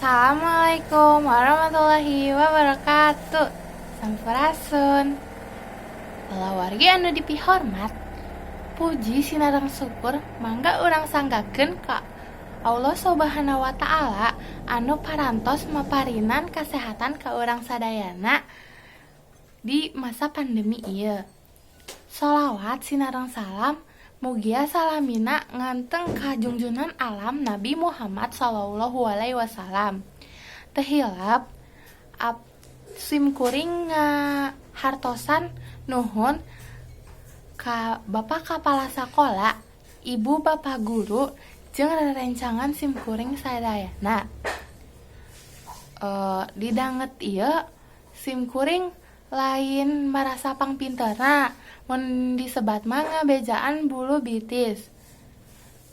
Assalamualaikum warahmatullahi wabarakatuh. Sampurasun. Wargi anu dipihormat, puji sinareng syukur mangga urang sanggakeun ka Allah Subhanahu wa taala anu parantos maparinan kasehatan ka urang sadayana di masa pandemi ieu. Sholawat sinareng salam mugia salamina nganteng ka junjunan alam Nabi Muhammad sallallahu alaihi wasallam. Teu hilap simkuring hartosan nuhun ka Bapak Kapala Sakola, Ibu Bapak Guru, jeung rerencangan simkuring sadayana. Didanget ieu simkuring lain merasa pangpinterna, mun disebat mah ngabejaan bulu bitis.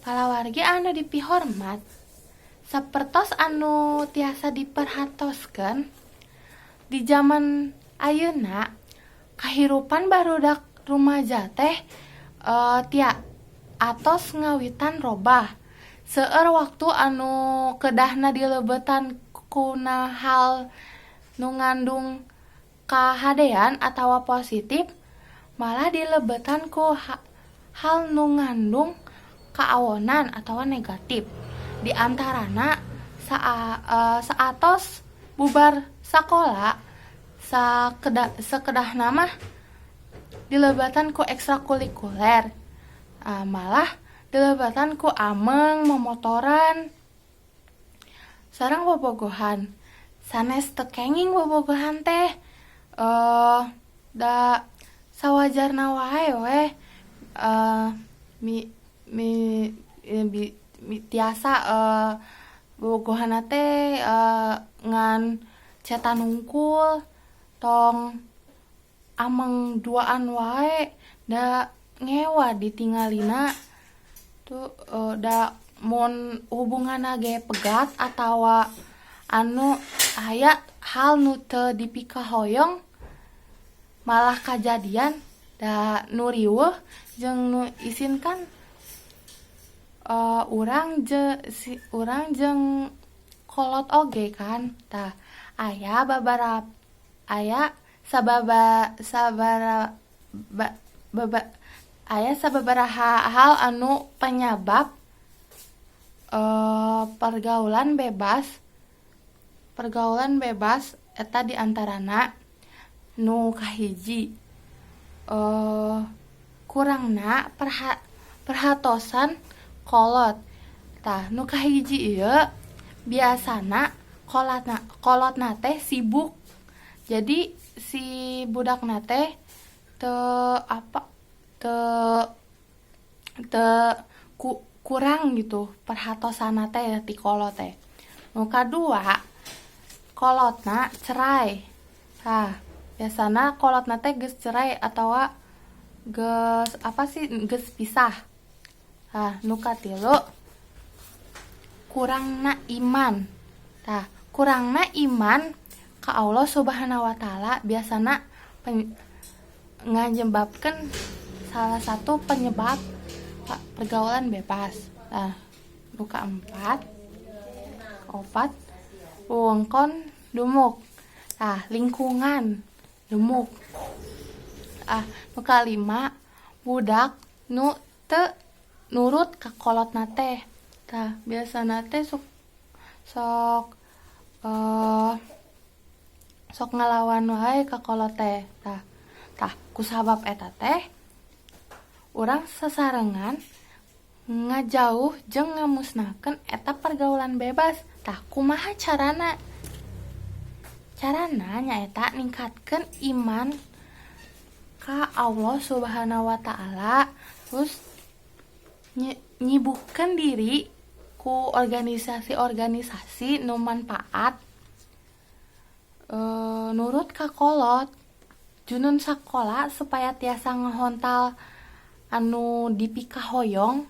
Palawargi anu dipihormat, sapertos anu tiasa diperhatoskeun di zaman ayeuna kahirupan barudak rumaja teh atos ngawitan robah. Seueur waktu anu kedahna dilebeutan kuna hal nu ngandung kahadean atawa positif, malah dilebeutan ku hal nu ngandung kaawonan atawa negatif. Di antarana saatos bubar sakola sakedahna mah dilebatan ku ekstrakurikuler, malah dilebatan ku ameng, memotoran, sareng bobogohan. Sanes teu kenging bobogohan teh da sawajarna wae we tiasa bobogohanna teh ngan cetan hungkul tong ameng duaan wae da ngewa ditinggalina tuh da mun hubunganna ge pegat atawa anu aya hal nu teu dipikahoyong malah kajadian da nu riweuh jeung nu isinkan urang jeung kolot oge kan. Tah aya sababaraha hal anu penyebab pergaulan bebas eta diantarana nu kahiji kurangna perhatosan kolot. Tah nu kahiji ieu biasana kolotna teh sibuk. Jadi si budakna teh kurang gitu perhatosana teh ti kolot teh. Nu kadua kolotna cerai. Tah biasana kolotna teh geus cerai atawa geus pisah. Tah nu katilu kurangna iman. Tah kurangna iman ka Allah Subhanahu wa taala biasana nganyebabkeun salah satu penyebab pergaulan bebas. Nah, nu kaempat, opat, wewengkon dumuk. Nah, lingkungan dumuk. Nu kalima, budak nu teu nurut ka kolotna teh. Tah, biasana teh sok ngalawan wae ka kolot teh. Tah kusabab eta teh urang sasarengan ngajauh jeung ngamusnahkeun eta pergaulan bebas. Tah kumaha carana? Carana nyaeta ningkatkeun iman ka Allah Subhanahu wa taala, terus nyibukkeun diri ku organisasi-organisasi nu manfaat, nurut ka kolot, junun sakola supaya tiasa ngehontal anu dipikahoyong,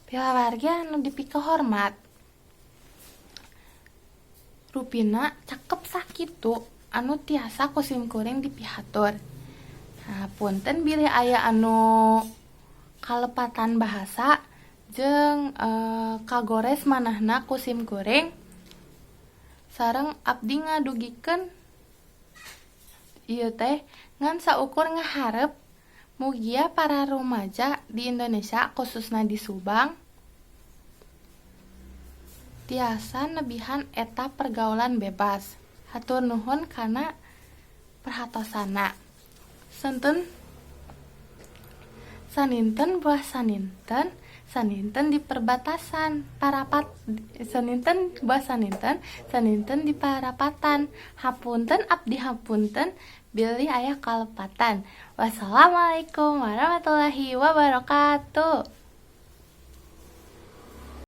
pilawargi anu dipikahormat, rupina cakep sakitu anu tiasa ku simkuring dipihatur. Nah, punten bilih aya anu kalepatan bahasa jeung kagores manahna ku sim goreng sareng abdi ngadugikeun ieu teh ngan saukur ngaharep mugia para remaja di Indonesia khususna di Subang tiasa nebihan eta pergaulan bebas. Hatur nuhun kana perhatosana. Seunteun saninten buah saninten di perbatasan saninten buah saninten di parapatan. Hapunten abdi hapunten bilih aya kalepatan. Wassalamualaikum warahmatullahi wabarakatuh.